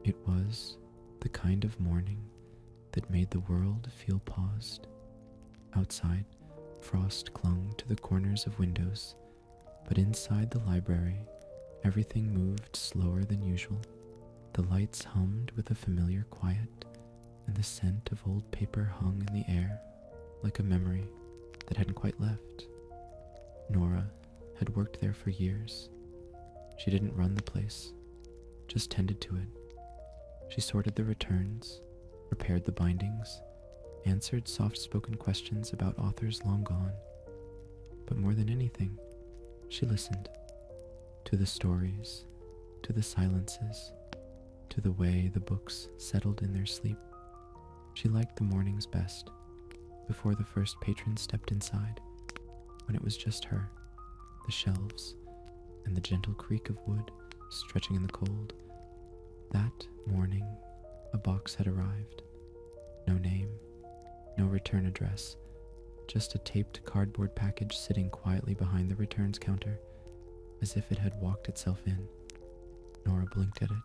It was the kind of morning that made the world feel paused. Outside, frost clung to the corners of windows, but inside the library, everything moved slower than usual. The lights hummed with a familiar quiet, and the scent of old paper hung in the air like a memory that hadn't quite left. Nora had worked there for years. She didn't run the place, just tended to it. She sorted the returns, repaired the bindings, answered soft-spoken questions about authors long gone. But more than anything, she listened to the stories, to the silences, to the way the books settled in their sleep. She liked the mornings best, before the first patron stepped inside, when it was just her, the shelves, and the gentle creak of wood stretching in the cold. That morning, a box had arrived. No name, no return address, just a taped cardboard package sitting quietly behind the returns counter, as if it had walked itself in. Nora blinked at it.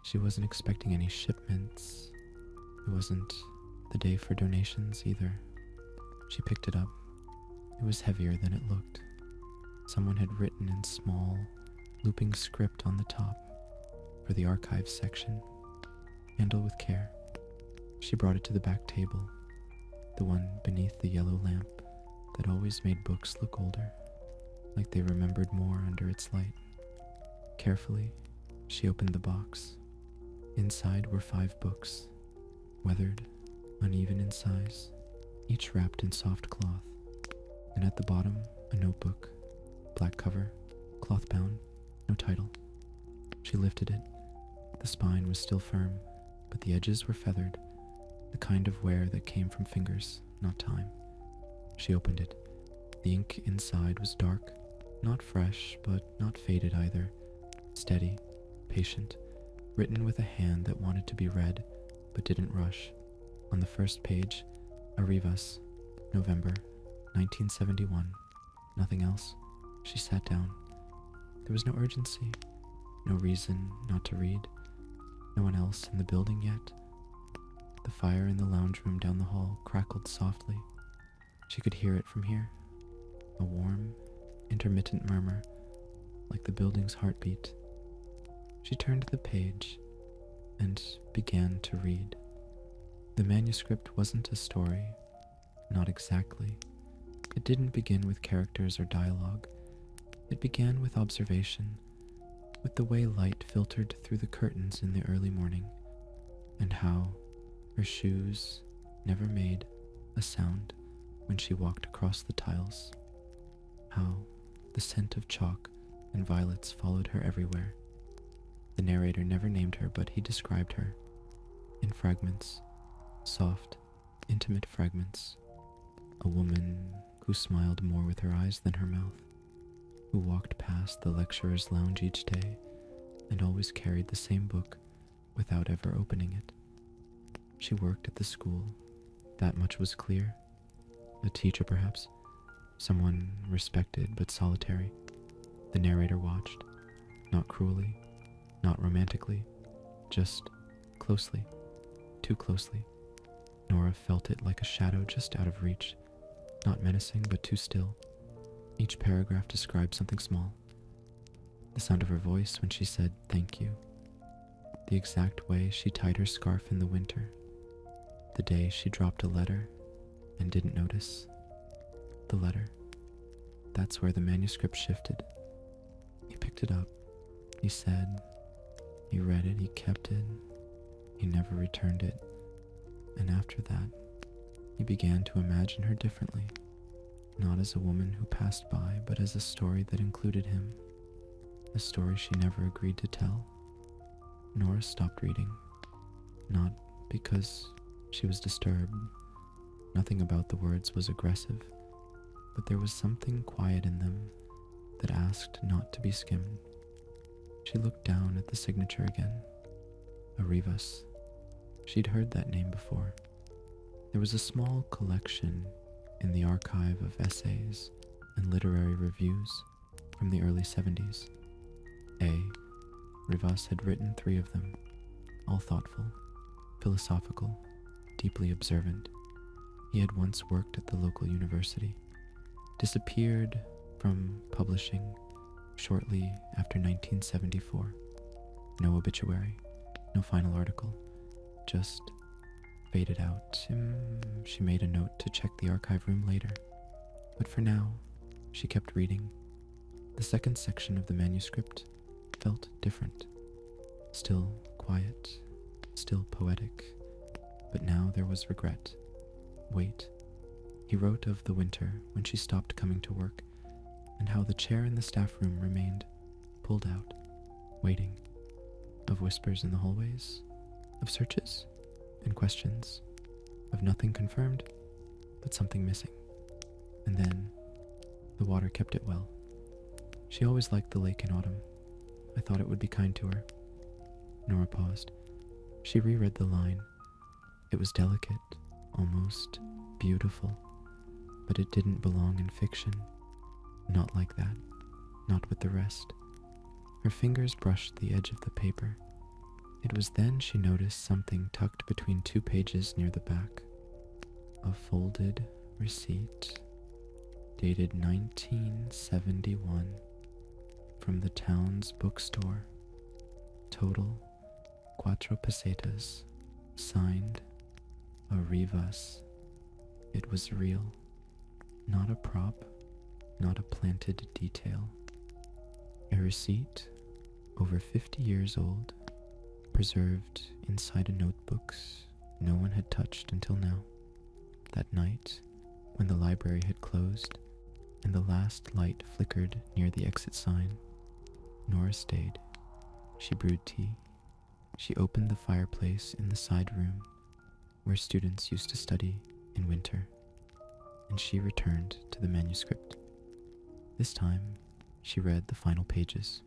She wasn't expecting any shipments. It wasn't the day for donations either. She picked it up. It was heavier than it looked. Someone had written in small, looping script on the top for the archives section. Handle with care. She brought it to the back table, the one beneath the yellow lamp that always made books look older, like they remembered more under its light. Carefully, she opened the box. Inside were 5 books, weathered, uneven in size, each wrapped in soft cloth, and at the bottom a notebook, black cover, cloth bound, no title. She lifted it. The spine was still firm, but the edges were feathered, the kind of wear that came from fingers, not time. She opened it. The ink inside was dark, not fresh, but not faded either, steady, patient, written with a hand that wanted to be read, but didn't rush. On the first page, Arrivas, November, 1971. Nothing else. She sat down. There was no urgency, no reason not to read. No one else in the building yet. The fire in the lounge room down the hall crackled softly. She could hear it from here. A warm, intermittent murmur, like the building's heartbeat. She turned the page and began to read. The manuscript wasn't a story, not exactly. It didn't begin with characters or dialogue. It began with observation, with the way light filtered through the curtains in the early morning, and how her shoes never made a sound when she walked across the tiles. How the scent of chalk and violets followed her everywhere. The narrator never named her, but he described her in fragments, soft, intimate fragments. A woman who smiled more with her eyes than her mouth, who walked past the lecturer's lounge each day and always carried the same book without ever opening it. She worked at the school, that much was clear. A teacher, perhaps, someone respected but solitary. The narrator watched, not cruelly, not romantically, just closely, too closely. Nora felt it like a shadow just out of reach, not menacing but too still. Each paragraph described something small. The sound of her voice when she said thank you. The exact way she tied her scarf in the winter. The day she dropped a letter and didn't notice. The letter. That's where the manuscript shifted. He picked it up. He said. He read it. He kept it. He never returned it. And after that, he began to imagine her differently. Not as a woman who passed by, but as a story that included him. A story she never agreed to tell. Nora stopped reading. Not because she was disturbed. Nothing about the words was aggressive, but there was something quiet in them that asked not to be skimmed. She looked down at the signature again. Arrivas. She'd heard that name before. There was a small collection in the archive of essays and literary reviews from the early 70s. Rivas had written 3 of them. all thoughtful, philosophical, deeply observant. He had once worked at the local university, disappeared from publishing shortly after 1974. No obituary, no final article, just faded out. She made a note to check the archive room later, but for now, she kept reading. The second section of the manuscript felt different. Still quiet, still poetic, but now there was regret. Wait. He wrote of the winter when she stopped coming to work, and how the chair in the staff room remained pulled out, waiting. Of whispers in the hallways, of searches and questions, of nothing confirmed, but something missing. And then the water kept it well. She always liked the lake in autumn. I thought it would be kind to her. Nora paused. She reread the line. It was delicate, almost beautiful, but it didn't belong in fiction. Not like that. Not with the rest. Her fingers brushed the edge of the paper. It was then she noticed something tucked between two pages near the back. A folded receipt, dated 1971, from the town's bookstore. Total, 4 pesetas, signed, Arrivas. It was real, not a prop, not a planted detail. A receipt, over 50 years old, preserved inside a notebooks no one had touched until now. That night, when the library had closed and the last light flickered near the exit sign, Nora stayed. She brewed tea. She opened the fireplace in the side room where students used to study in winter, and she returned to the manuscript. This time, she read the final pages.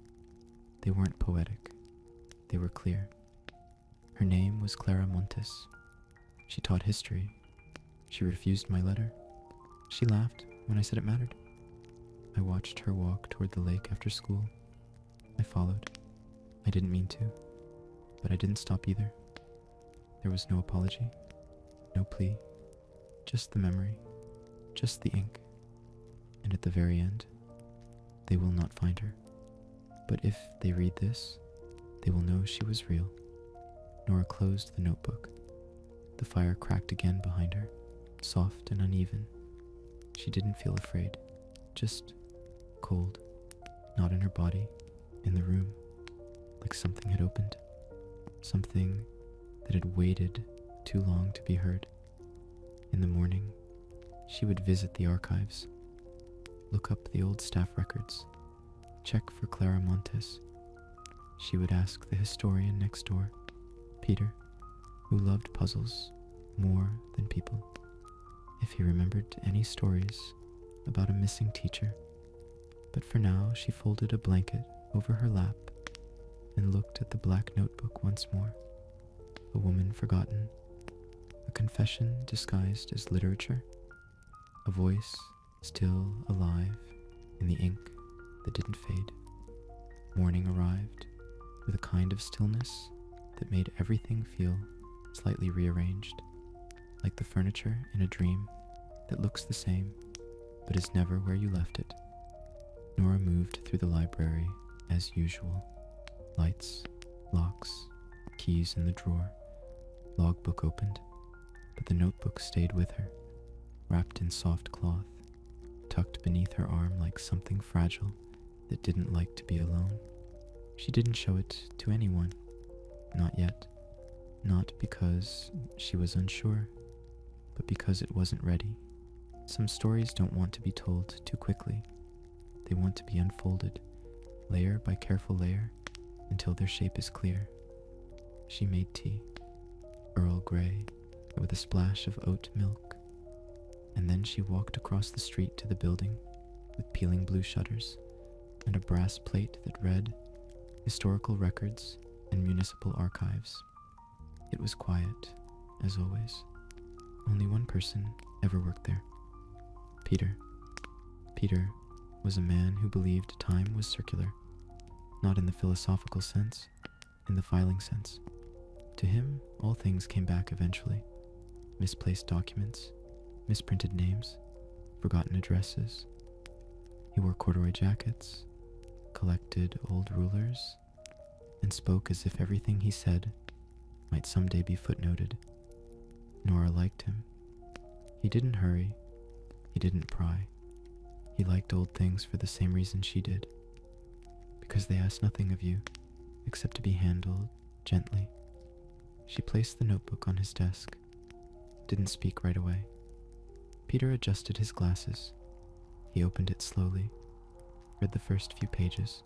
They weren't poetic. They were clear. Her name was Clara Montes. She taught history. She refused my letter. She laughed when I said it mattered. I watched her walk toward the lake after school. I followed. I didn't mean to, but I didn't stop either. There was no apology, no plea, just the memory, just the ink. And at the very end, they will not find her. But if they read this, they will know she was real. Nora closed the notebook. The fire cracked again behind her, soft and uneven. She didn't feel afraid, just cold, not in her body, in the room, like something had opened, something that had waited too long to be heard. In the morning, she would visit the archives, look up the old staff records, check for Clara Montes. She would ask the historian next door, Peter, who loved puzzles more than people, if he remembered any stories about a missing teacher. But for now, she folded a blanket over her lap and looked at the black notebook once more. A woman forgotten, a confession disguised as literature, a voice still alive in the ink that didn't fade. Morning arrived with a kind of stillness that made everything feel slightly rearranged, like the furniture in a dream that looks the same but is never where you left it. Nora moved through the library as usual. Lights, locks, keys in the drawer, logbook opened, but the notebook stayed with her, wrapped in soft cloth, tucked beneath her arm like something fragile that didn't like to be alone. She didn't show it to anyone, not yet, not because she was unsure, but because it wasn't ready. Some stories don't want to be told too quickly. They want to be unfolded, layer by careful layer, until their shape is clear. She made tea, Earl Grey, with a splash of oat milk, and then she walked across the street to the building with peeling blue shutters and a brass plate that read Historical Records and Municipal Archives. It was quiet, as always. Only one person ever worked there. Peter. Peter was a man who believed time was circular, not in the philosophical sense, in the filing sense. To him, all things came back eventually. Misplaced documents, misprinted names, forgotten addresses. He wore corduroy jackets, collected old rulers, and spoke as if everything he said might someday be footnoted. Nora liked him. He didn't hurry. He didn't pry. He liked old things for the same reason she did. Because they asked nothing of you, except to be handled gently. She placed the notebook on his desk. Didn't speak right away. Peter adjusted his glasses. He opened it slowly, read the first few pages,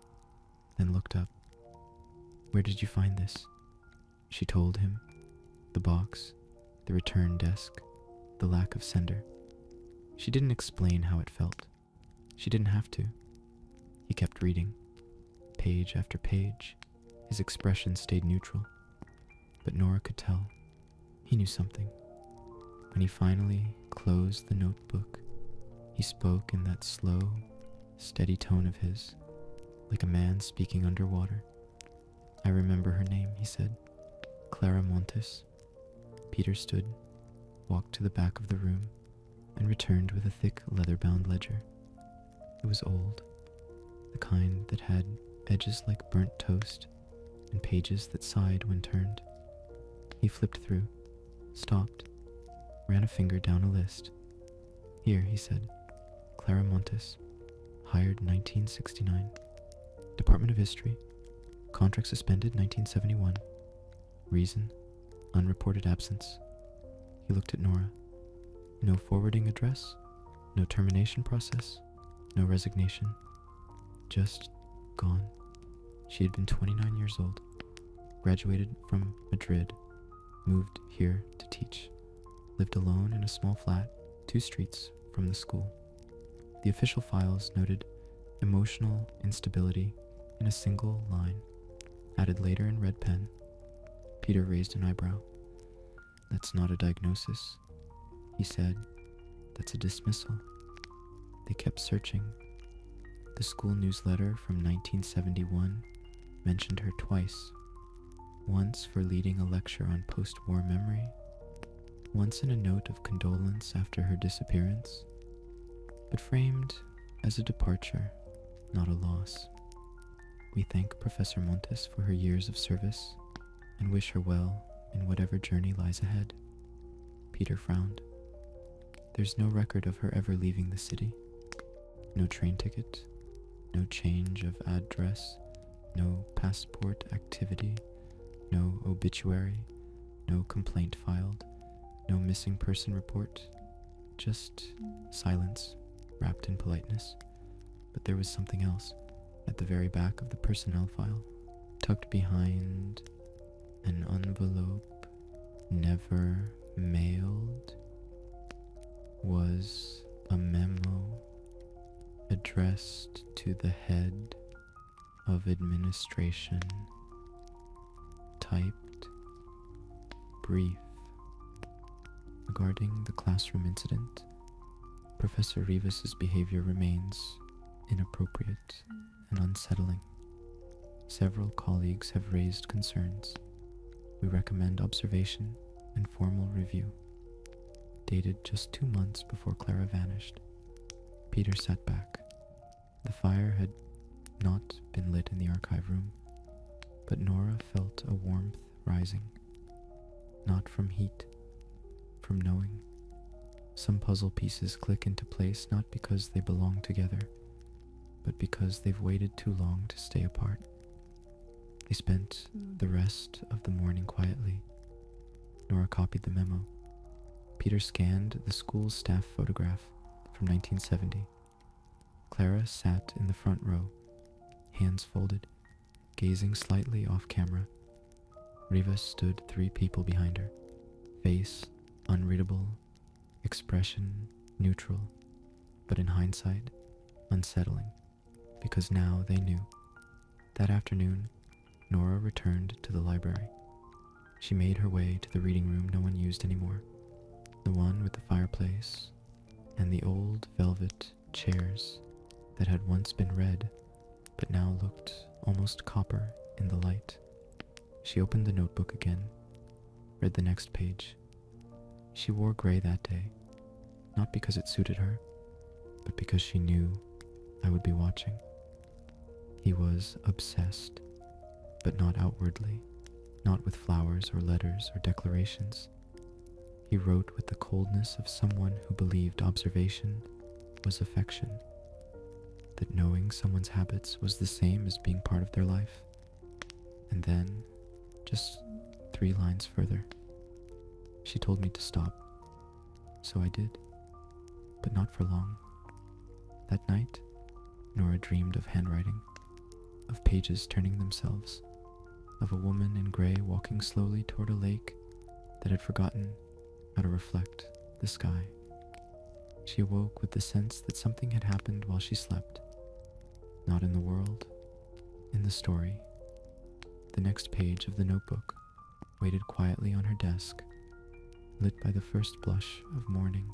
then looked up. "Where did you find this?" She told him. The box, the return desk, the lack of sender. She didn't explain how it felt. She didn't have to. He kept reading. Page after page, his expression stayed neutral. But Nora could tell. He knew something. When he finally closed the notebook, he spoke in that slow, steady tone of his, like a man speaking underwater. "I remember her name," he said. "Clara Montes." Peter stood, walked to the back of the room, and returned with a thick leather-bound ledger. It was old, the kind that had edges like burnt toast and pages that sighed when turned. He flipped through, stopped, ran a finger down a list. "Here," he said. "Clara Montes, hired 1969. Department of History, contract suspended 1971. Reason, unreported absence." He looked at Nora. No forwarding address, no termination process, no resignation. Just gone. She had been 29 years old, graduated from Madrid, moved here to teach, lived alone in a small flat 2 streets from the school. The official files noted emotional instability in a single line, added later in red pen. Peter raised an eyebrow. "That's not a diagnosis," he said. "That's a dismissal." They kept searching. The school newsletter from 1971 mentioned her twice. Once for leading a lecture on post-war memory, once in a note of condolence after her disappearance, but framed as a departure, not a loss. "We thank Professor Montes for her years of service and wish her well in whatever journey lies ahead." Peter frowned. "There's no record of her ever leaving the city. No train ticket, no change of address, no passport activity, no obituary, no complaint filed, no missing person report. Just silence, wrapped in politeness. But there was something else at the very back of the personnel file, tucked behind an envelope never mailed, was a memo addressed to the head of administration, typed brief. Regarding the classroom incident, Professor Rivas's behavior remains inappropriate and unsettling. Several colleagues have raised concerns. We recommend observation and formal review. Dated just 2 months before Clara vanished. Peter sat back. The fire had not been lit in the archive room, but Nora felt a warmth rising. Not from heat, from knowing. Some puzzle pieces click into place not because they belong together, but because they've waited too long to stay apart. They spent the rest of the morning quietly. Nora copied the memo. Peter scanned the school staff photograph from 1970. Clara sat in the front row, hands folded, gazing slightly off camera. Rivas stood 3 people behind her, face unreadable, expression neutral, but in hindsight, unsettling, because now they knew. That afternoon, Nora returned to the library. She made her way to the reading room no one used anymore, the one with the fireplace and the old velvet chairs that had once been red, but now looked almost copper in the light. She opened the notebook again, read the next page. She wore gray that day, not because it suited her, but because she knew I would be watching. He was obsessed, but not outwardly, not with flowers or letters or declarations. He wrote with the coldness of someone who believed observation was affection, that knowing someone's habits was the same as being part of their life. And then, just 3 lines further, she told me to stop. So I did, but not for long. That night, Nora dreamed of handwriting, of pages turning themselves, of a woman in gray walking slowly toward a lake that had forgotten how to reflect the sky. She awoke with the sense that something had happened while she slept. Not in the world, in the story. The next page of the notebook waited quietly on her desk, lit by the first blush of morning,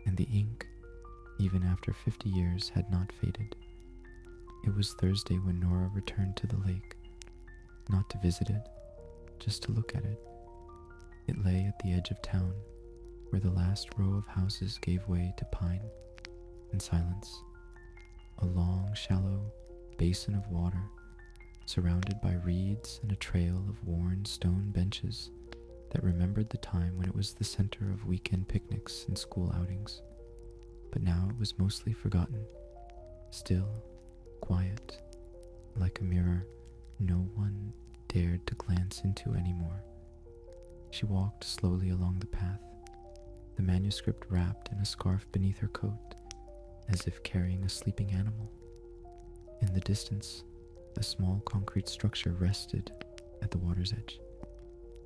and the ink, even after 50 years, had not faded. It was Thursday when Nora returned to the lake, not to visit it, just to look at it. It lay at the edge of town, where the last row of houses gave way to pine and silence. A long, shallow basin of water, surrounded by reeds and a trail of worn stone benches that remembered the time when it was the center of weekend picnics and school outings. But now it was mostly forgotten, still, quiet, like a mirror no one dared to glance into anymore. She walked slowly along the path, the manuscript wrapped in a scarf beneath her coat, as if carrying a sleeping animal. In the distance, a small concrete structure rested at the water's edge.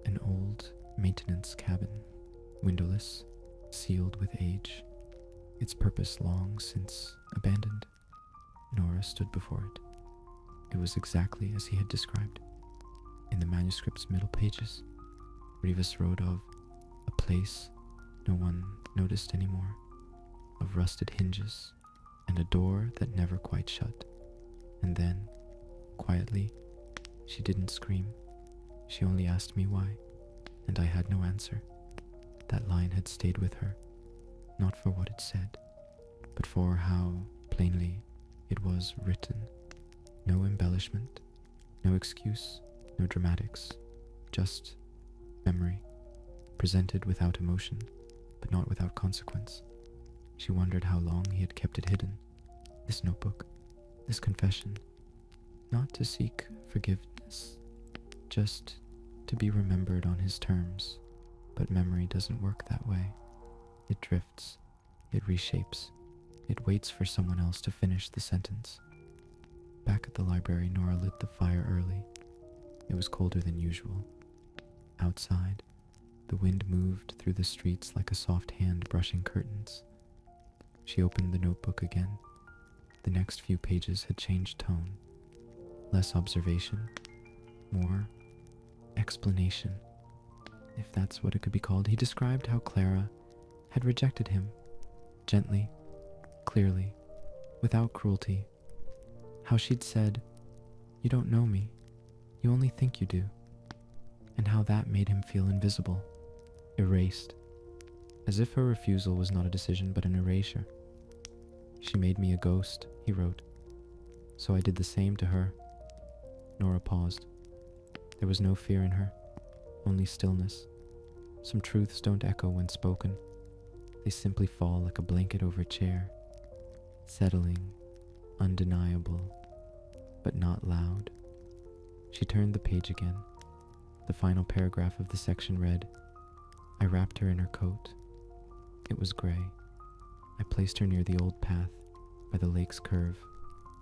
An old maintenance cabin, windowless, sealed with age, its purpose long since abandoned. Nora stood before it. It was exactly as he had described. In the manuscript's middle pages, Rivas wrote of a place no one noticed anymore, of rusted hinges and a door that never quite shut. And then, quietly, she didn't scream. She only asked me why, and I had no answer. That line had stayed with her, not for what it said, but for how plainly it was written. No embellishment, no excuse, no dramatics, just memory, presented without emotion, but not without consequence. She wondered how long he had kept it hidden, this notebook, this confession, not to seek forgiveness, just to be remembered on his terms. But memory doesn't work that way. It drifts, it reshapes, it waits for someone else to finish the sentence. Back at the library, Nora lit the fire early. It was colder than usual. Outside, the wind moved through the streets like a soft hand brushing curtains. She opened the notebook again. The next few pages had changed tone. Less observation, more explanation, if that's what it could be called. He described how Clara had rejected him, gently, clearly, without cruelty. How she'd said, "You don't know me, you only think you do," and how that made him feel invisible, erased, as if her refusal was not a decision but an erasure. "She made me a ghost," he wrote, "so I did the same to her." Nora paused. There was no fear in her, only stillness. Some truths don't echo when spoken. They simply fall like a blanket over a chair, settling, undeniable, but not loud. She turned the page again. The final paragraph of the section read, "I wrapped her in her coat. It was gray. I placed her near the old path by the lake's curve,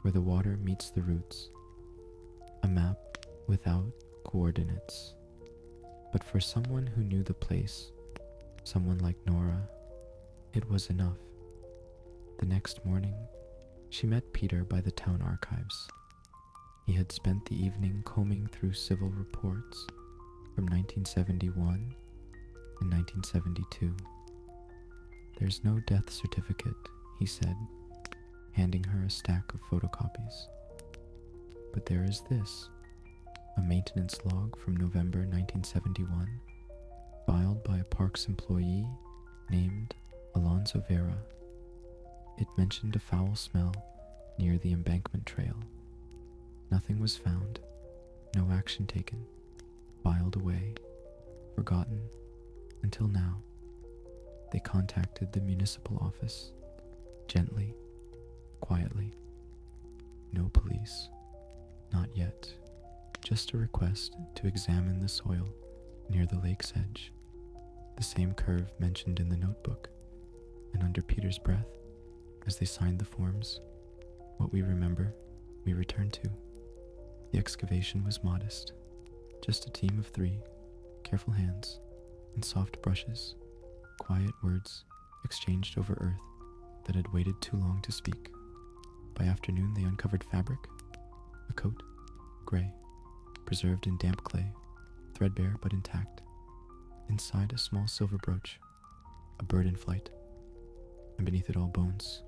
where the water meets the roots. A map without coordinates. But for someone who knew the place, someone like Nora, it was enough." The next morning, she met Peter by the town archives. He had spent the evening combing through civil reports from 1971 and 1972. "There's no death certificate," he said, handing her a stack of photocopies. "But there is this, a maintenance log from November 1971 filed by a parks employee named Alonso Vera. It mentioned a foul smell near the embankment trail. Nothing was found, no action taken, filed away, forgotten, until now. They contacted the municipal office, gently, quietly. No police, not yet, just a request to examine the soil near the lake's edge, the same curve mentioned in the notebook, and under Peter's breath, as they signed the forms, what we remember, we return to. The excavation was modest, just a team of 3, careful hands, and soft brushes, quiet words exchanged over earth that had waited too long to speak. By afternoon they uncovered fabric, a coat, gray, preserved in damp clay, threadbare but intact. Inside a small silver brooch, a bird in flight, and beneath it all bones,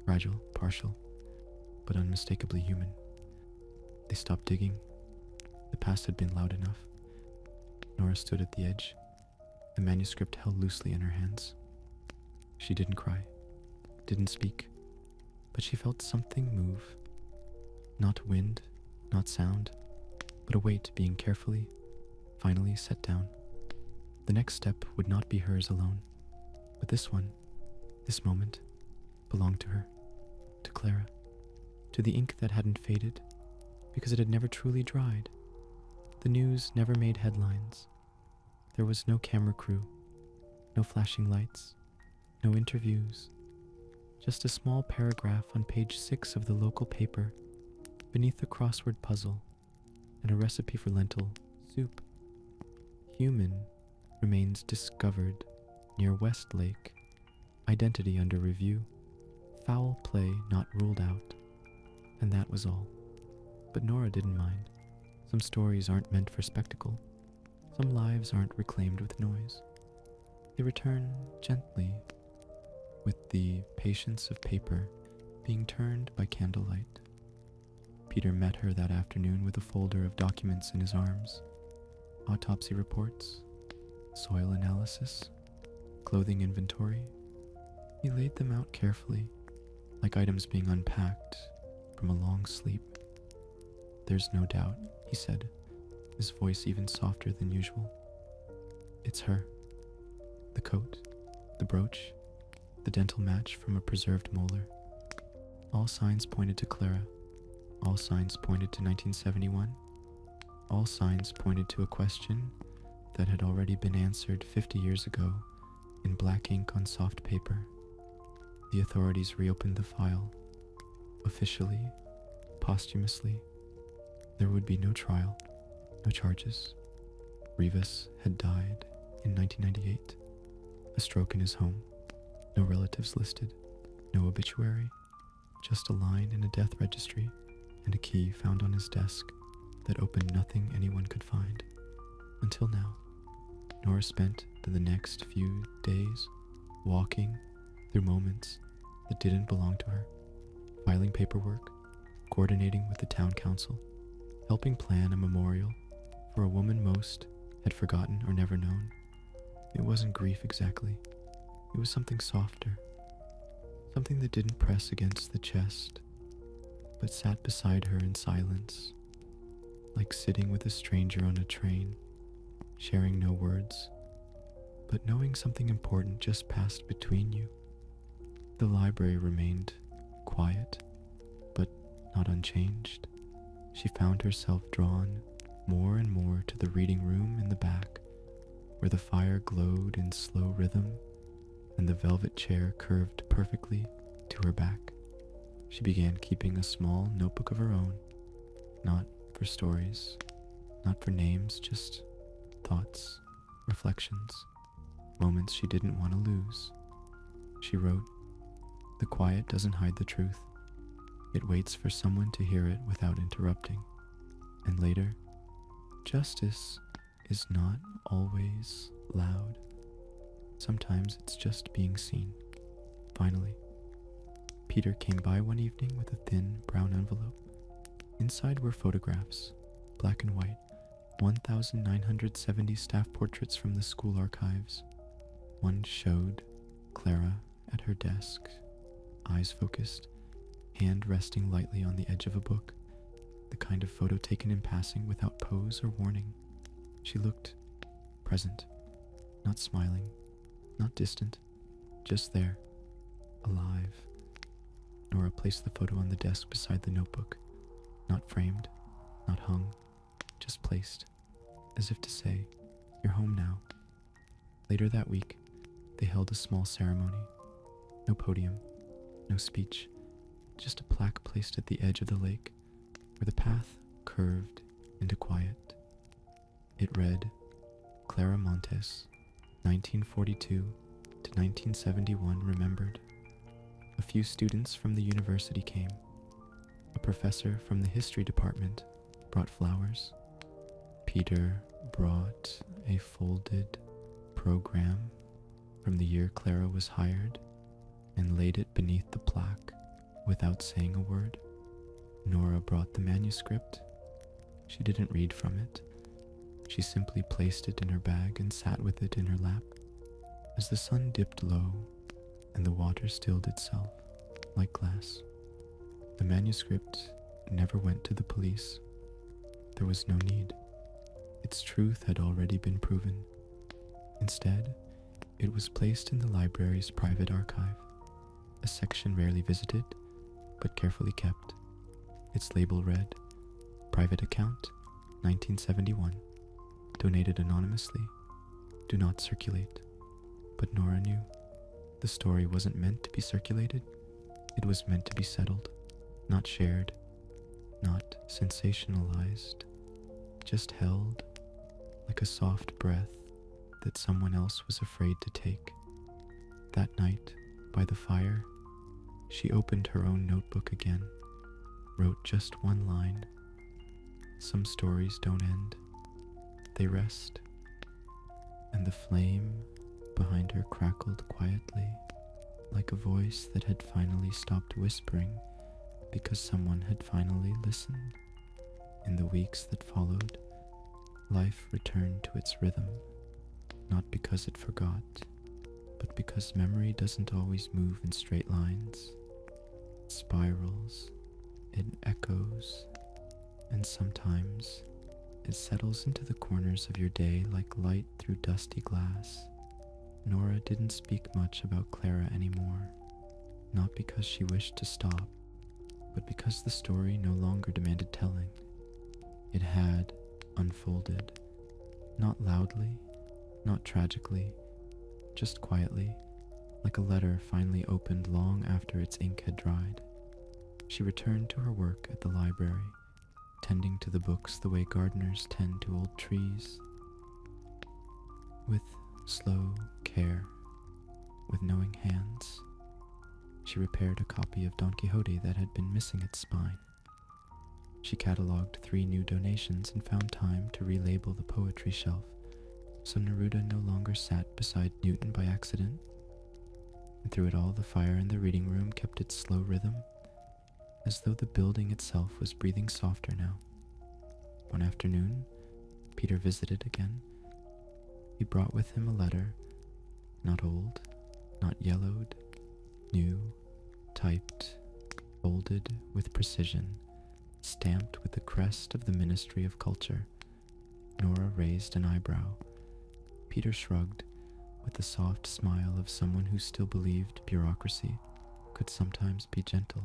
fragile, partial, but unmistakably human. They stopped digging. The past had been loud enough. Nora stood at the edge, the manuscript held loosely in her hands. She didn't cry, didn't speak, but she felt something move. Not wind, not sound, but a weight being carefully, finally set down. The next step would not be hers alone, but this one, this moment, belonged to her, to Clara, to the ink that hadn't faded, because it had never truly dried. The news never made headlines. There was no camera crew, no flashing lights, no interviews, just a small paragraph on page 6 of the local paper, beneath a crossword puzzle, and a recipe for lentil soup. Human remains discovered near West Lake. Identity under review. Foul play not ruled out. And that was all. But Nora didn't mind. Some stories aren't meant for spectacle. Some lives aren't reclaimed with noise. They return gently, with the patience of paper being turned by candlelight. Peter met her that afternoon with a folder of documents in his arms. Autopsy reports, soil analysis, clothing inventory. He laid them out carefully, like items being unpacked from a long sleep. "There's no doubt," he said, his voice even softer than usual. "It's her. The coat, the brooch, the dental match from a preserved molar. All signs pointed to Clara. All signs pointed to 1971. All signs pointed to a question that had already been answered 50 years ago in black ink on soft paper. The authorities reopened the file. Officially, posthumously. There would be no trial, no charges. Rivas had died in 1998. A stroke in his home. No relatives listed. No obituary. Just a line in a death registry and a key found on his desk that opened nothing anyone could find. Until now. Nora spent the next few days walking through moments that didn't belong to her, filing paperwork, coordinating with the town council, helping plan a memorial for a woman most had forgotten or never known. It wasn't grief exactly. It was something softer, something that didn't press against the chest, but sat beside her in silence, like sitting with a stranger on a train, sharing no words, but knowing something important just passed between you. The library remained quiet, but not unchanged. She found herself drawn more and more to the reading room in the back, where the fire glowed in slow rhythm and the velvet chair curved perfectly to her back. She began keeping a small notebook of her own, not for stories, not for names, just thoughts, reflections, moments she didn't want to lose. She wrote, "The quiet doesn't hide the truth. It waits for someone to hear it without interrupting." And later, justice is not always loud. Sometimes it's just being seen. Finally, Peter came by one evening with a thin brown envelope. Inside were photographs, black and white, 1,970 staff portraits from the school archives. One showed Clara at her desk, eyes focused, hand resting lightly on the edge of a book, the kind of photo taken in passing without pose or warning. She looked present, not smiling, not distant, just there, alive. Nora placed the photo on the desk beside the notebook, not framed, not hung, just placed, as if to say, "You're home now." Later that week, they held a small ceremony. No podium, no speech, just a plaque placed at the edge of the lake, where the path curved into quiet. It read, "Clara Montes, 1942 to 1971 remembered." A few students from the university came. A professor from the history department brought flowers. Peter brought a folded program from the year Clara was hired and laid it beneath the plaque without saying a word. Nora brought the manuscript. She didn't read from it. She simply placed it in her bag and sat with it in her lap. As the sun dipped low and the water stilled itself like glass, the manuscript never went to the police. There was no need. Its truth had already been proven. Instead, it was placed in the library's private archive, a section rarely visited, but carefully kept. Its label read, "Private account, 1971. Donated anonymously. Do not circulate." But Nora knew. The story wasn't meant to be circulated. It was meant to be settled, not shared, not sensationalized, just held like a soft breath that someone else was afraid to take. That night, by the fire, she opened her own notebook again, wrote just one line. Some stories don't end. They rest. And the flame behind her crackled quietly, like a voice that had finally stopped whispering because someone had finally listened. In the weeks that followed, life returned to its rhythm, not because it forgot, but because memory doesn't always move in straight lines. It spirals, it echoes, and sometimes it settles into the corners of your day like light through dusty glass. Nora didn't speak much about Clara anymore, not because she wished to stop, but because the story no longer demanded telling. It had unfolded, not loudly, not tragically, just quietly, like a letter finally opened long after its ink had dried. She returned to her work at the library, tending to the books the way gardeners tend to old trees. With slow care, with knowing hands, she repaired a copy of Don Quixote that had been missing its spine. She catalogued 3 new donations and found time to relabel the poetry shelf, so Neruda no longer sat beside Newton by accident. And through it all, the fire in the reading room kept its slow rhythm, as though the building itself was breathing softer now. One afternoon, Peter visited again. He brought with him a letter, not old, not yellowed, new, typed, folded with precision, stamped with the crest of the Ministry of Culture. Nora raised an eyebrow. Peter shrugged, with the soft smile of someone who still believed bureaucracy could sometimes be gentle.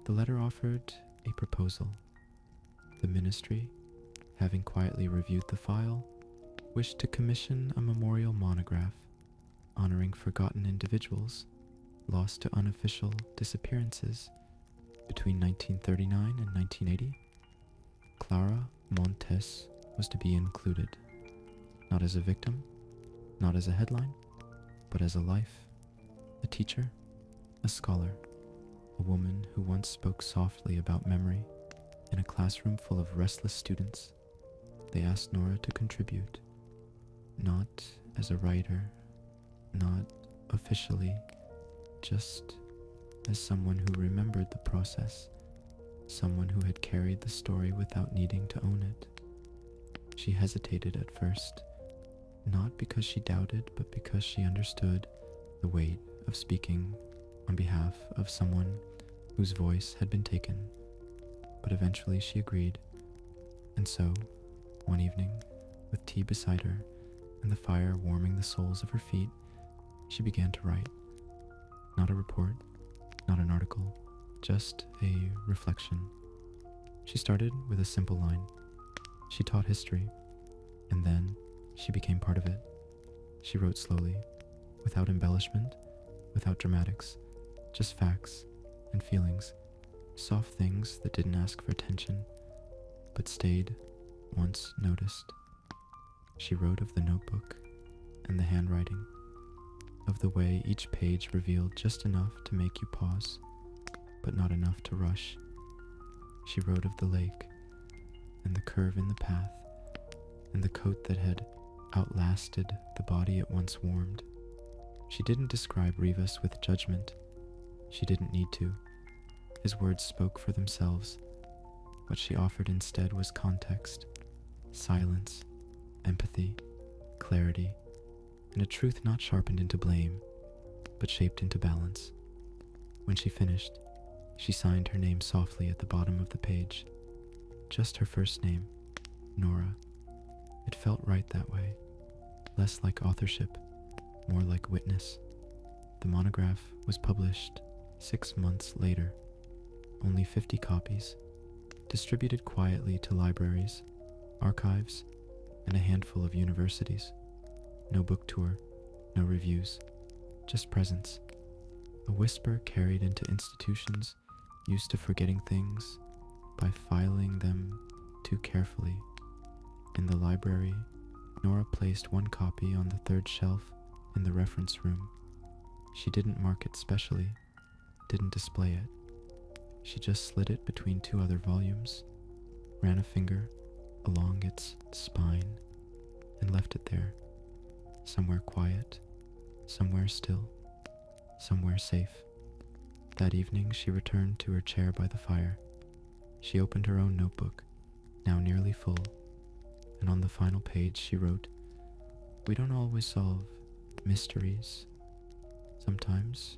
The letter offered a proposal. The ministry, having quietly reviewed the file, wished to commission a memorial monograph honoring forgotten individuals lost to unofficial disappearances between 1939 and 1980. Clara Montes was to be included, not as a victim, not as a headline, but as a life, a teacher, a scholar, a woman who once spoke softly about memory in a classroom full of restless students. They asked Nora to contribute, not as a writer, not officially, just as someone who remembered the process, someone who had carried the story without needing to own it. She hesitated at first, not because she doubted, but because she understood the weight of speaking on behalf of someone whose voice had been taken. But eventually she agreed, and so, one evening, with tea beside her and the fire warming the soles of her feet, she began to write. Not a report, not an article, just a reflection. She started with a simple line. She taught history, and then she became part of it. She wrote slowly, without embellishment, without dramatics, just facts and feelings, soft things that didn't ask for attention, but stayed once noticed. She wrote of the notebook and the handwriting, of the way each page revealed just enough to make you pause, but not enough to rush. She wrote of the lake, and the curve in the path, and the coat that had outlasted the body it once warmed. She didn't describe Rivas with judgment. She didn't need to. His words spoke for themselves. What she offered instead was context, silence, empathy, clarity, and a truth not sharpened into blame, but shaped into balance. When she finished, she signed her name softly at the bottom of the page. Just her first name, Nora. It felt right that way, less like authorship, more like witness. The monograph was published 6 months later, only 50 copies, distributed quietly to libraries, archives, and a handful of universities. No book tour, no reviews, just presence. A whisper carried into institutions used to forgetting things by filing them too carefully. In the library, Nora placed one copy on the third shelf in the reference room. She didn't mark it specially, didn't display it. She just slid it between 2 other volumes, ran a finger along its spine, and left it there, somewhere quiet, somewhere still, somewhere safe. That evening she returned to her chair by the fire. She opened her own notebook, now nearly full, and on the final page she wrote, "We don't always solve mysteries. Sometimes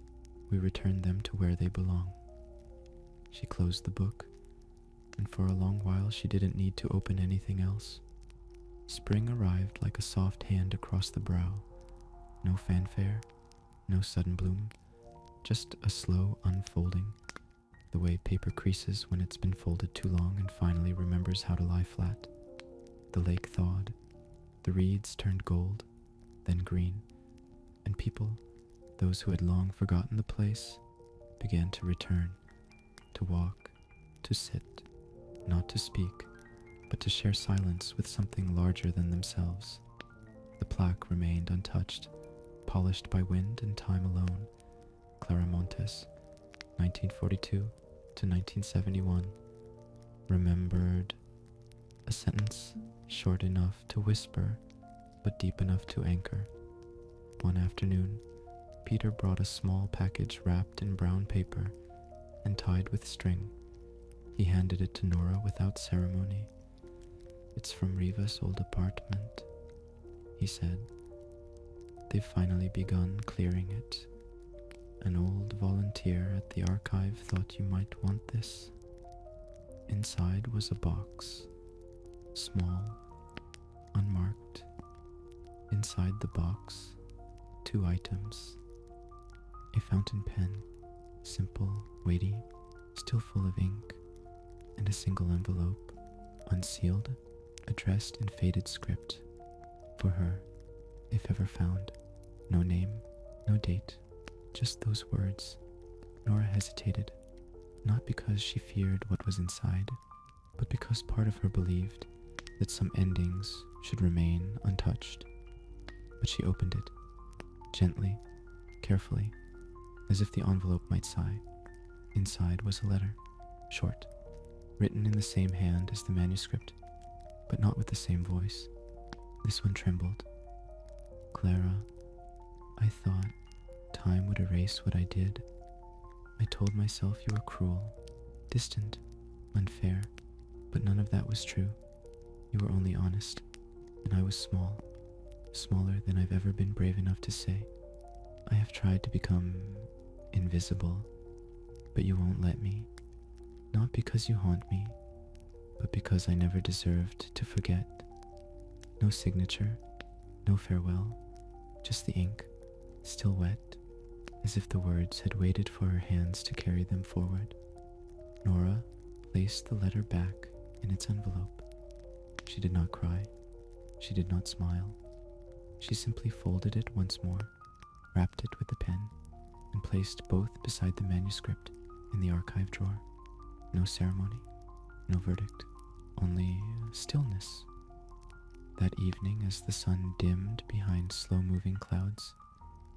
we return them to where they belong." She closed the book, and for a long while she didn't need to open anything else. Spring arrived like a soft hand across the brow. No fanfare, no sudden bloom, just a slow unfolding, the way paper creases when it's been folded too long and finally remembers how to lie flat. The lake thawed, the reeds turned gold, then green, and people, those who had long forgotten the place, began to return, to walk, to sit, not to speak, but to share silence with something larger than themselves. The plaque remained untouched, polished by wind and time alone. Claramontes, 1942 to 1971. Remembered. A sentence short enough to whisper, but deep enough to anchor. One afternoon, Peter brought a small package wrapped in brown paper and tied with string. He handed it to Nora without ceremony. "It's from Riva's old apartment," he said. "They've finally begun clearing it. An old volunteer at the archive thought you might want this." Inside was a box, small, unmarked. Inside the box, 2 items. A fountain pen, simple, weighty, still full of ink, and a single envelope, unsealed, addressed in faded script. For her, if ever found. No name, no date, just those words. Nora hesitated, not because she feared what was inside, but because part of her believed that some endings should remain untouched. But she opened it, gently, carefully, as if the envelope might sigh. Inside was a letter, short, written in the same hand as the manuscript, but not with the same voice. This one trembled. "Clara, I thought time would erase what I did. I told myself you were cruel, distant, unfair, but none of that was true. You were only honest. and I was small, smaller than I've ever been brave enough to say. I have tried to become invisible, but you won't let me. Not because you haunt me, but because I never deserved to forget. No signature, no farewell, just the ink, still wet, as if the words had waited for her hands to carry them forward. Nora placed the letter back in its envelope. She did not cry. She did not smile. She simply folded it once more, wrapped it with a pen, and placed both beside the manuscript in the archive drawer. No ceremony, no verdict, only stillness. That evening, as the sun dimmed behind slow-moving clouds,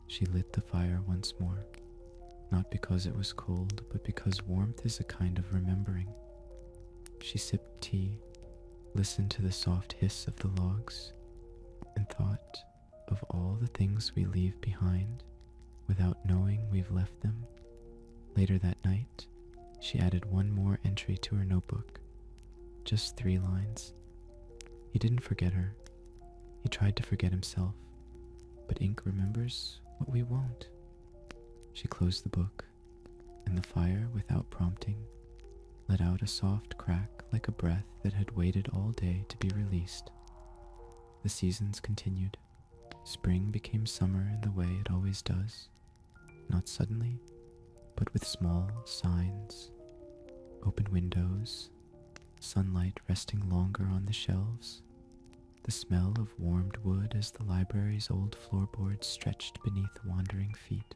she lit the fire once more, not because it was cold, but because warmth is a kind of remembering. She sipped tea, listened to the soft hiss of the logs, and thought of all the things we leave behind without knowing we've left them. Later that night, she added one more entry to her notebook, just 3 lines. He didn't forget her. He tried to forget himself, but ink remembers what we won't. She closed the book, and the fire, without prompting, let out a soft crack like a breath that had waited all day to be released. The seasons continued. Spring became summer in the way it always does, not suddenly, but with small signs, open windows, sunlight resting longer on the shelves, the smell of warmed wood as the library's old floorboards stretched beneath wandering feet.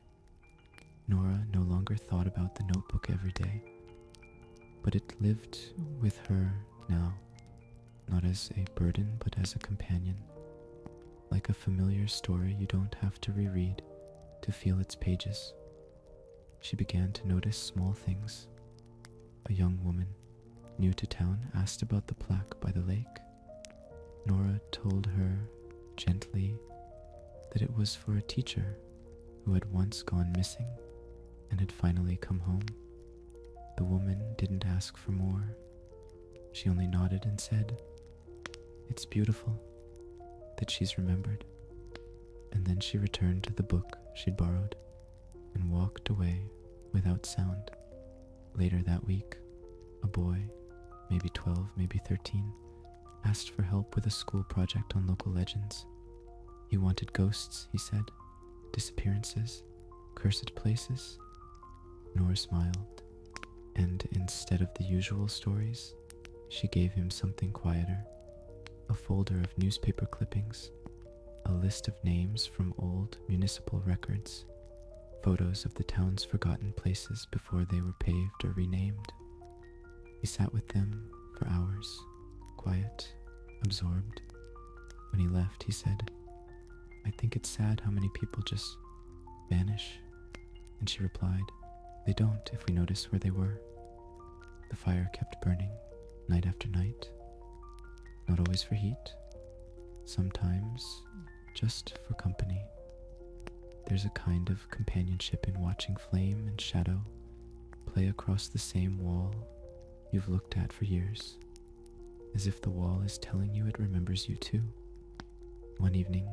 Nora no longer thought about the notebook every day, but it lived with her now, not as a burden but as a companion. Like a familiar story you don't have to reread to feel its pages. She began to notice small things. A young woman, new to town, asked about the plaque by the lake. Nora told her, gently, that it was for a teacher who had once gone missing and had finally come home. The woman didn't ask for more. She only nodded and said, "It's beautiful that she's remembered." And then she returned to the book she'd borrowed and walked away without sound. Later that week, a boy, maybe 12, maybe 13, asked for help with a school project on local legends. He wanted ghosts, he said, disappearances, cursed places. Nora smiled, and instead of the usual stories, she gave him something quieter, a folder of newspaper clippings, a list of names from old municipal records, photos of the town's forgotten places before they were paved or renamed. He sat with them for hours, quiet, absorbed. When he left, he said, "I think it's sad how many people just vanish." And she replied, "They don't if we notice where they were." The fire kept burning, night after night, not always for heat, sometimes just for company. There's a kind of companionship in watching flame and shadow play across the same wall you've looked at for years, as if the wall is telling you it remembers you too. One evening,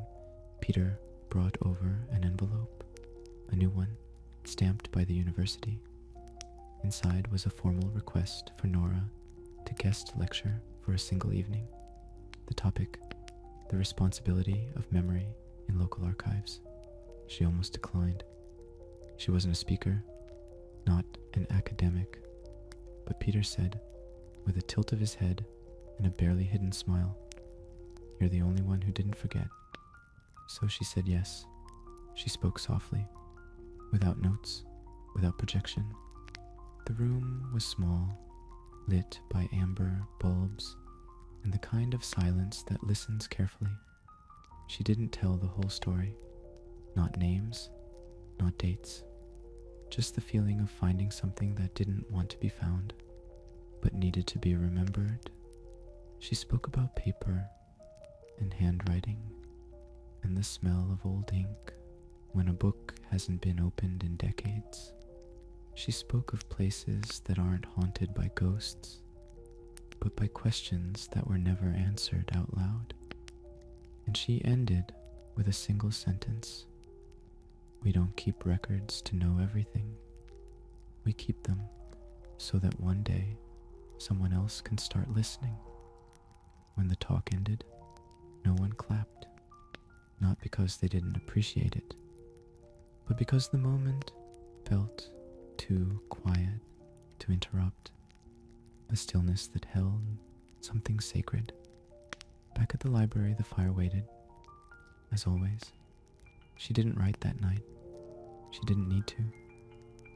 Peter brought over an envelope, a new one, stamped by the university. Inside was a formal request for Nora to guest lecture for a single evening. The topic, the responsibility of memory in local archives. She almost declined. She wasn't a speaker, not an academic, but Peter said, with a tilt of his head and a barely hidden smile, "You're the only one who didn't forget." So she said yes. She spoke softly, without notes, without projection. The room was small, lit by amber bulbs, and the kind of silence that listens carefully. She didn't tell the whole story. Not names, not dates, just the feeling of finding something that didn't want to be found, but needed to be remembered. She spoke about paper and handwriting and the smell of old ink when a book hasn't been opened in decades. She spoke of places that aren't haunted by ghosts, but by questions that were never answered out loud. and she ended with a single sentence. We don't keep records to know everything. We keep them so that one day someone else can start listening. When the talk ended, no one clapped, not because they didn't appreciate it, but because the moment felt too quiet to interrupt, a stillness that held something sacred. Back at the library, the fire waited. As always, she didn't write that night. She didn't need to.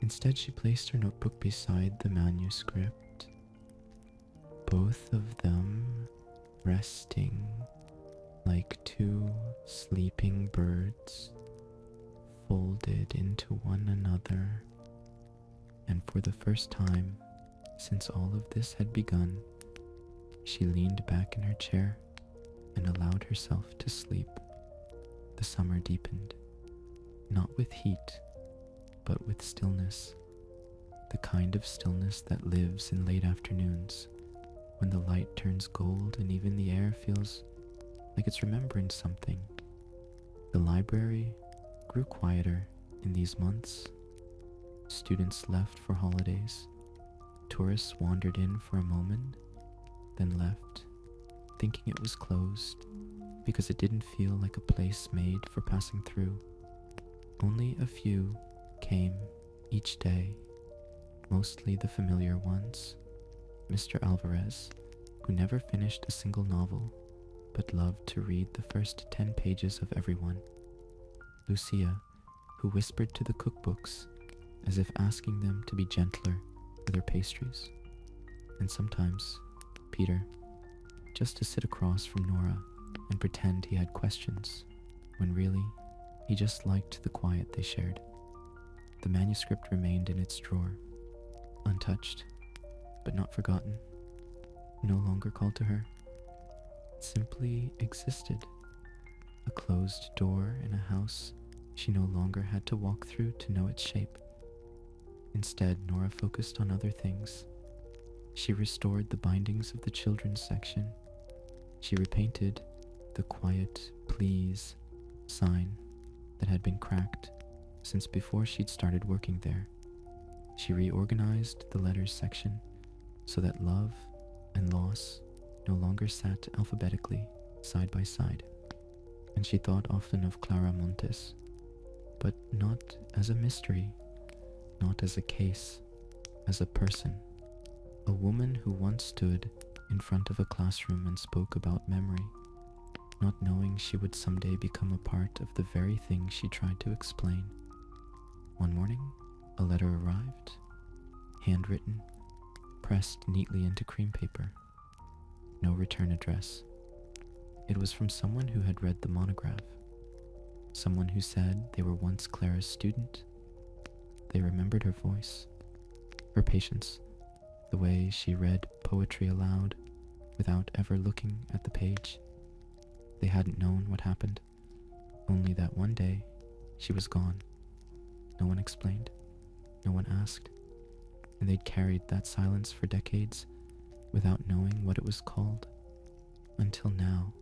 Instead, she placed her notebook beside the manuscript, both of them resting like two sleeping birds, folded into one another. And for the first time since all of this had begun, she leaned back in her chair and allowed herself to sleep. The summer deepened, not with heat, but with stillness, the kind of stillness that lives in late afternoons, when the light turns gold and even the air feels like it's remembering something. The library grew quieter in these months. Students left for holidays. Tourists wandered in for a moment, then left, thinking it was closed because it didn't feel like a place made for passing through. Only a few came each day, mostly the familiar ones. Mr. Alvarez, who never finished a single novel, but loved to read the first 10 pages of every one. Lucia, who whispered to the cookbooks as if asking them to be gentler with her pastries. And sometimes Peter, just to sit across from Nora and pretend he had questions, when really he just liked the quiet they shared. The manuscript remained in its drawer, untouched, but not forgotten, no longer called to her. It simply existed, a closed door in a house she no longer had to walk through to know its shape. Instead, Nora focused on other things. She restored the bindings of the children's section. She repainted the quiet please sign that had been cracked since before she'd started working there. She reorganized the letters section so that love and loss no longer sat alphabetically side by side. And she thought often of Clara Montes, but not as a mystery, not as a case, as a person, a woman who once stood in front of a classroom and spoke about memory, not knowing she would someday become a part of the very thing she tried to explain. One morning, a letter arrived, handwritten, pressed neatly into cream paper. No return address. It was from someone who had read the monograph, someone who said they were once Clara's student. They remembered her voice, her patience, the way she read poetry aloud without ever looking at the page. They hadn't known what happened, only that one day she was gone. No one explained, no one asked, and they'd carried that silence for decades without knowing what it was called. Until now,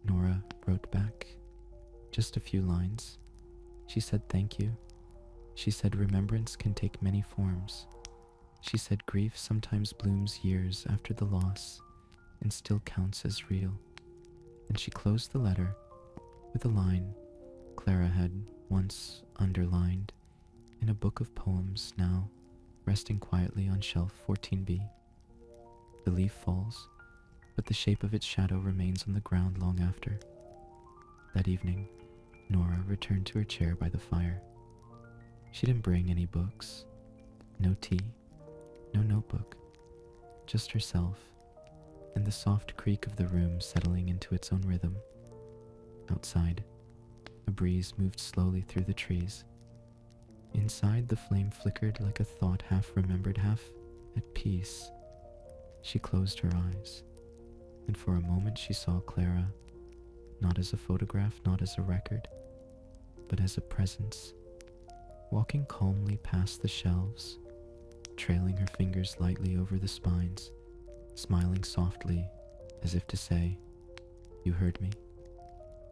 Nora wrote back, just a few lines. She said thank you. She said remembrance can take many forms. She said grief sometimes blooms years after the loss and still counts as real. And she closed the letter with a line Clara had once underlined in a book of poems now resting quietly on shelf 14B. The leaf falls, but the shape of its shadow remains on the ground long after. That evening, Nora returned to her chair by the fire. She didn't bring any books, no tea, no notebook, just herself and the soft creak of the room settling into its own rhythm. Outside, a breeze moved slowly through the trees. Inside, the flame flickered like a thought half remembered, half at peace. She closed her eyes, and for a moment she saw Clara, not as a photograph, not as a record, but as a presence, walking calmly past the shelves, trailing her fingers lightly over the spines, smiling softly as if to say, "You heard me."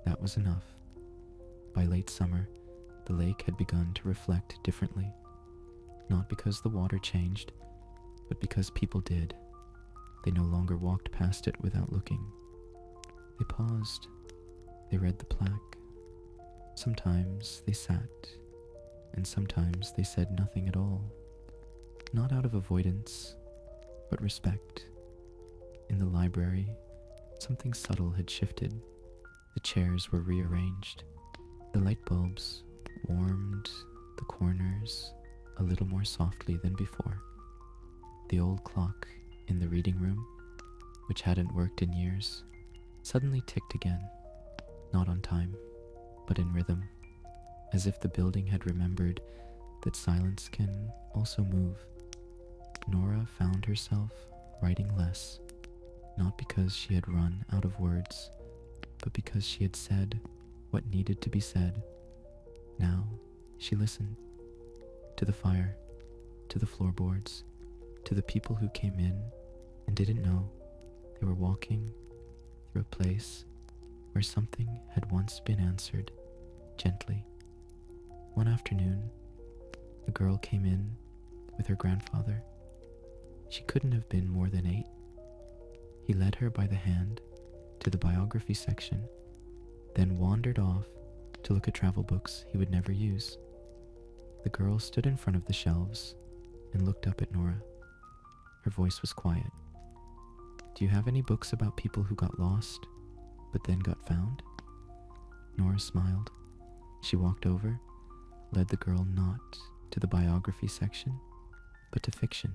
That was enough. By late summer, the lake had begun to reflect differently, not because the water changed, but because people did. They no longer walked past it without looking. They paused. They read the plaque. Sometimes they sat, and sometimes they said nothing at all, not out of avoidance, but respect. In the library, something subtle had shifted. The chairs were rearranged. The light bulbs warmed the corners a little more softly than before. The old clock in the reading room, which hadn't worked in years, suddenly ticked again, not on time, but in rhythm, as if the building had remembered that silence can also move. Nora found herself writing less, not because she had run out of words, but because she had said what needed to be said. Now she listened to the fire, to the floorboards, to the people who came in and didn't know they were walking through a place where something had once been answered gently. One afternoon, a girl came in with her grandfather. She couldn't have been more than 8. He led her by the hand to the biography section, then wandered off to look at travel books he would never use. The girl stood in front of the shelves and looked up at Nora. Her voice was quiet. "Do you have any books about people who got lost, but then got found?" Nora smiled. She walked over, led the girl not to the biography section, but to fiction,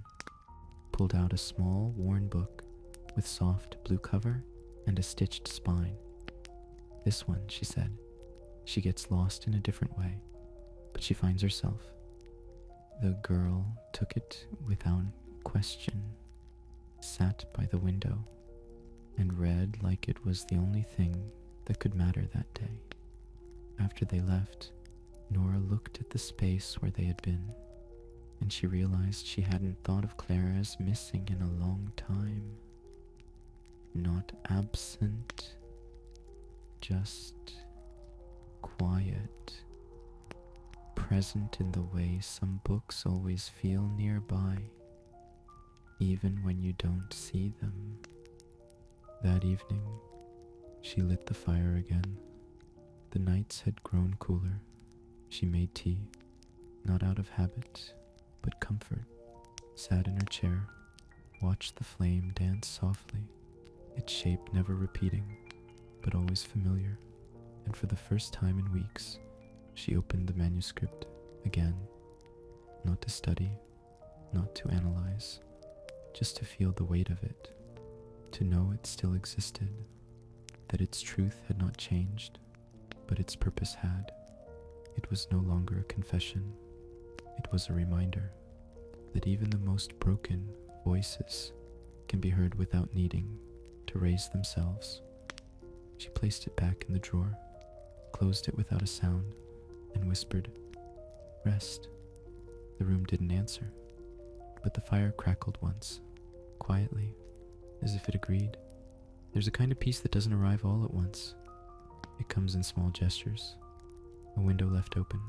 pulled out a small, worn book with soft blue cover and a stitched spine. "This one," she said. "She gets lost in a different way, but she finds herself." The girl took it without question, sat by the window, and read like it was the only thing that could matter that day. After they left, Nora looked at the space where they had been, and she realized she hadn't thought of Clara as missing in a long time. Not absent, just quiet, present in the way some books always feel nearby, even when you don't see them. That evening, she lit the fire again. The nights had grown cooler. She made tea, not out of habit, but comfort, sat in her chair, watched the flame dance softly, its shape never repeating, but always familiar, and for the first time in weeks, she opened the manuscript again, not to study, not to analyze, just to feel the weight of it, to know it still existed, that its truth had not changed, but its purpose had. It was no longer a confession. It was a reminder that even the most broken voices can be heard without needing to raise themselves. She placed it back in the drawer, closed it without a sound, and whispered, "Rest." The room didn't answer, but the fire crackled once, quietly, as if it agreed. There's a kind of peace that doesn't arrive all at once. It comes in small gestures. A window left open,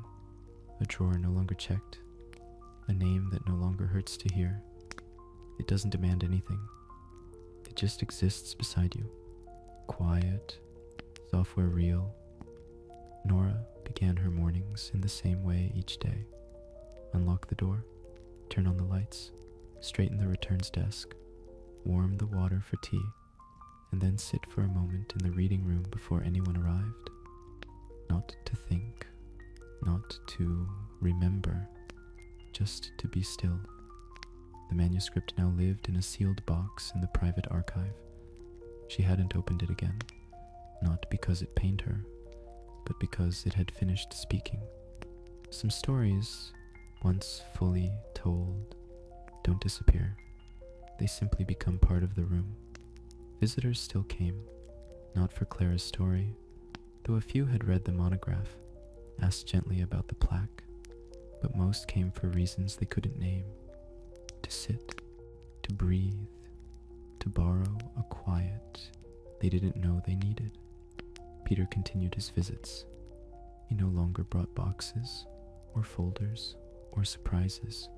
a drawer no longer checked, a name that no longer hurts to hear. It doesn't demand anything. It just exists beside you, quiet, software real. Nora began her mornings in the same way each day. Unlock the door, turn on the lights, straighten the returns desk, warm the water for tea, and then sit for a moment in the reading room before anyone arrived. Not to think, not to remember, just to be still. The manuscript now lived in a sealed box in the private archive. She hadn't opened it again, not because it pained her, but because it had finished speaking. Some stories, once fully told, don't disappear. They simply become part of the room. Visitors still came, not for Clara's story, though a few had read the monograph, asked gently about the plaque, but most came for reasons they couldn't name. To sit, to breathe, to borrow a quiet they didn't know they needed. Peter continued his visits. He no longer brought boxes, or folders, or surprises.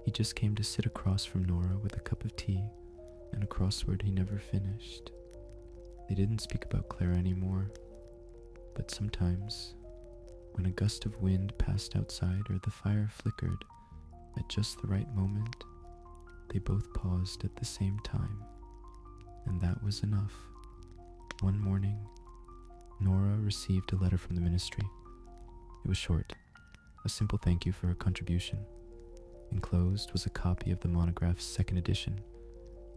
He just came to sit across from Nora with a cup of tea and a crossword he never finished. They didn't speak about Clara anymore, but sometimes, when a gust of wind passed outside or the fire flickered at just the right moment, they both paused at the same time, and that was enough. One morning, Nora received a letter from the ministry. It was short, a simple thank you for her contribution. Enclosed was a copy of the monograph's second edition,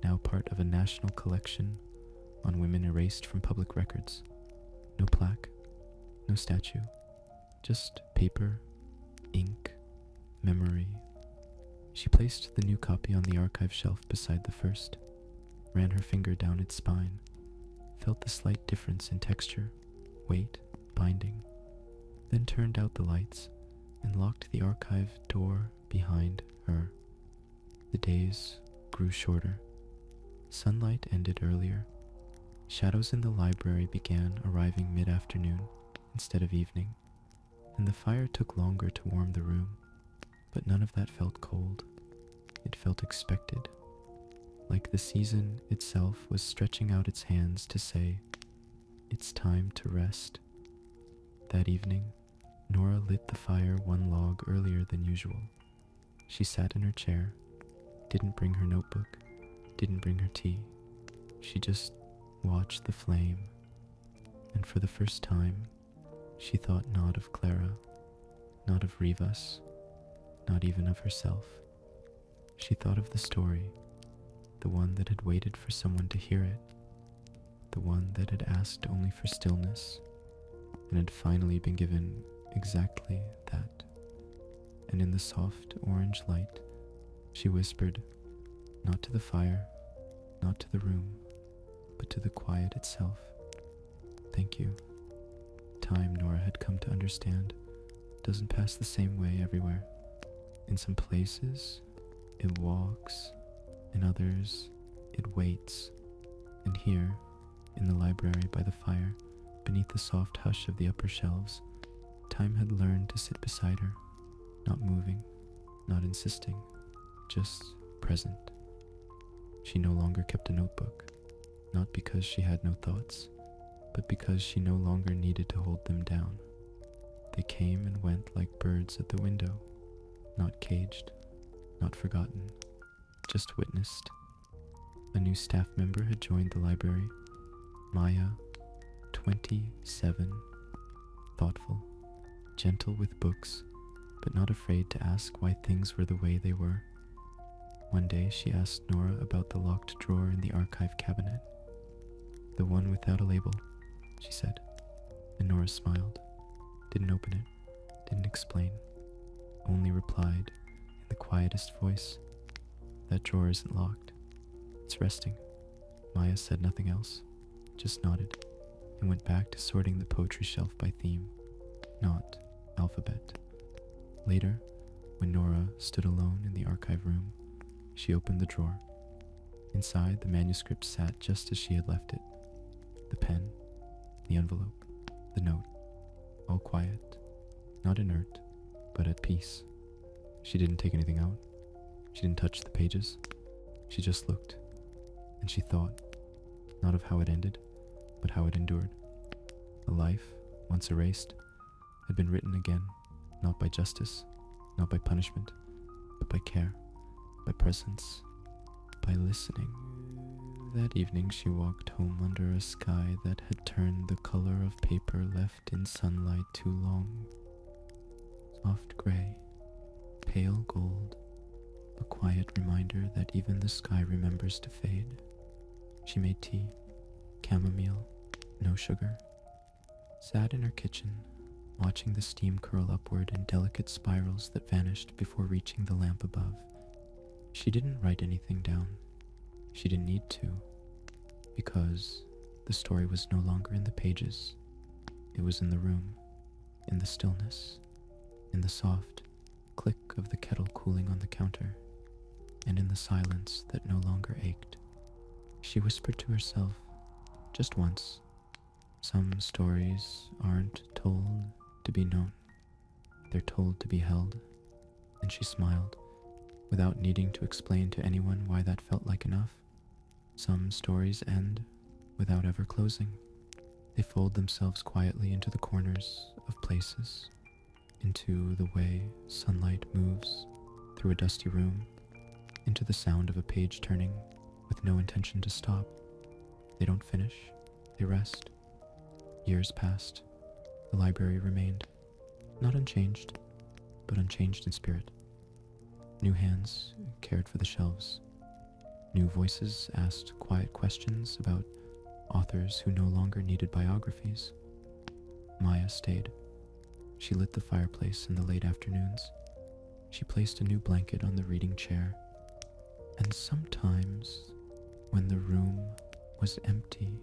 now part of a national collection on women erased from public records. No plaque, no statue, just paper, ink, memory. She placed the new copy on the archive shelf beside the first, ran her finger down its spine, felt the slight difference in texture, weight, binding, then turned out the lights and locked the archive door behind her. The days grew shorter. Sunlight ended earlier. Shadows in the library began arriving mid-afternoon instead of evening, and the fire took longer to warm the room, but none of that felt cold. It felt expected, like the season itself was stretching out its hands to say, "It's time to rest." That evening, Nora lit the fire one log earlier than usual. She sat in her chair, didn't bring her notebook, didn't bring her tea. She just watched the flame, and for the first time, she thought not of Clara, not of Rivas, not even of herself. She thought of the story, the one that had waited for someone to hear it, the one that had asked only for stillness, and had finally been given exactly that. And in the soft orange light, she whispered, not to the fire, not to the room, but to the quiet itself, "Thank you." Time, Nora had come to understand, doesn't pass the same way everywhere. In some places, it walks. In others, it waits. And here, in the library by the fire, beneath the soft hush of the upper shelves, time had learned to sit beside her, not moving, not insisting, just present. She no longer kept a notebook, not because she had no thoughts, but because she no longer needed to hold them down. They came and went like birds at the window, not caged, not forgotten, just witnessed. A new staff member had joined the library, Maya, 27, thoughtful, gentle with books, but not afraid to ask why things were the way they were. One day she asked Nora about the locked drawer in the archive cabinet. "The one without a label," she said, and Nora smiled, didn't open it, didn't explain, only replied in the quietest voice, "That drawer isn't locked. It's resting." Maya said nothing else, just nodded, and went back to sorting the poetry shelf by theme, not alphabet. Later, when Nora stood alone in the archive room, she opened the drawer. Inside, the manuscript sat just as she had left it. The pen, the envelope, the note, all quiet, not inert, but at peace. She didn't take anything out. She didn't touch the pages. She just looked, and she thought, not of how it ended, but how it endured. A life, once erased, had been written again, not by justice, not by punishment, but by care, by presence, by listening. That evening she walked home under a sky that had turned the color of paper left in sunlight too long. Soft gray, pale gold, a quiet reminder that even the sky remembers to fade. She made tea, chamomile, no sugar, sat in her kitchen, watching the steam curl upward in delicate spirals that vanished before reaching the lamp above. She didn't write anything down. She didn't need to, because the story was no longer in the pages. It was in the room, in the stillness, in the soft click of the kettle cooling on the counter, and in the silence that no longer ached. She whispered to herself, just once, Some stories aren't told to be known, they're told to be held, and she smiled, without needing to explain to anyone why that felt like enough. Some stories end without ever closing. They fold themselves quietly into the corners of places, into the way sunlight moves through a dusty room, into the sound of a page turning with no intention to stop. They don't finish, they rest. Years passed. The library remained, not unchanged, but unchanged in spirit. New hands cared for the shelves. New voices asked quiet questions about authors who no longer needed biographies. Maya stayed. She lit the fireplace in the late afternoons. She placed a new blanket on the reading chair. And sometimes, when the room was empty,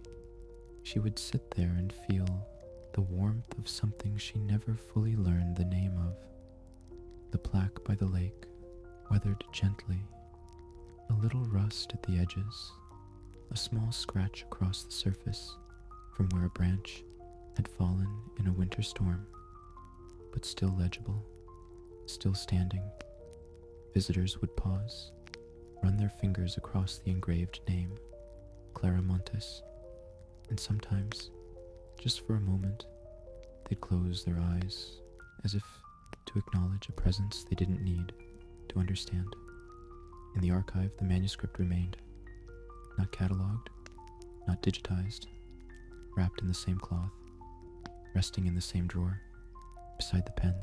she would sit there and feel the warmth of something she never fully learned the name of. The plaque by the lake weathered gently, a little rust at the edges, a small scratch across the surface from where a branch had fallen in a winter storm, but still legible, still standing. Visitors would pause, run their fingers across the engraved name, Clara Montes, and sometimes, just for a moment, they'd close their eyes as if to acknowledge a presence they didn't need to understand. In the archive, the manuscript remained, not catalogued, not digitized, wrapped in the same cloth, resting in the same drawer, beside the pen,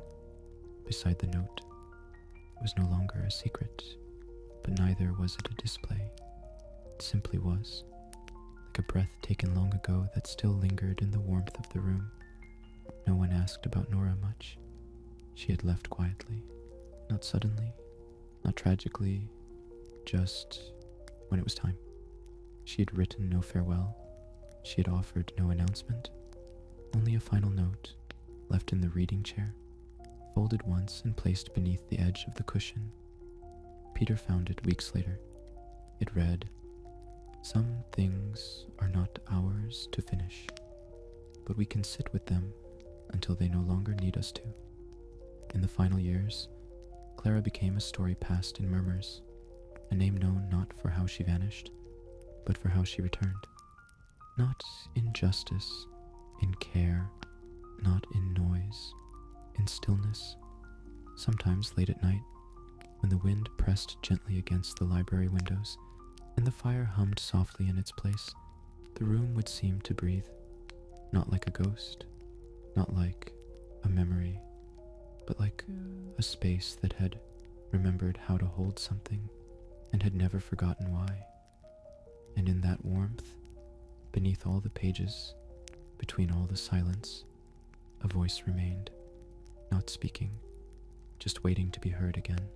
beside the note. It was no longer a secret, but neither was it a display. It simply was, like a breath taken long ago that still lingered in the warmth of the room. No one asked about Nora much. She had left quietly, not suddenly, not tragically, just when it was time. She had written no farewell. She had offered no announcement, only a final note, left in the reading chair, folded once and placed beneath the edge of the cushion. Peter found it weeks later. It read, "Some things are not ours to finish, but we can sit with them until they no longer need us to." In the final years, Clara became a story passed in murmurs, a name known not for how she vanished, but for how she returned. Not in justice, in care, not in noise, in stillness. Sometimes late at night, when the wind pressed gently against the library windows and the fire hummed softly in its place, the room would seem to breathe, not like a ghost, not like a memory, but like a space that had remembered how to hold something and had never forgotten why. And in that warmth, beneath all the pages, between all the silence, a voice remained, not speaking, just waiting to be heard again.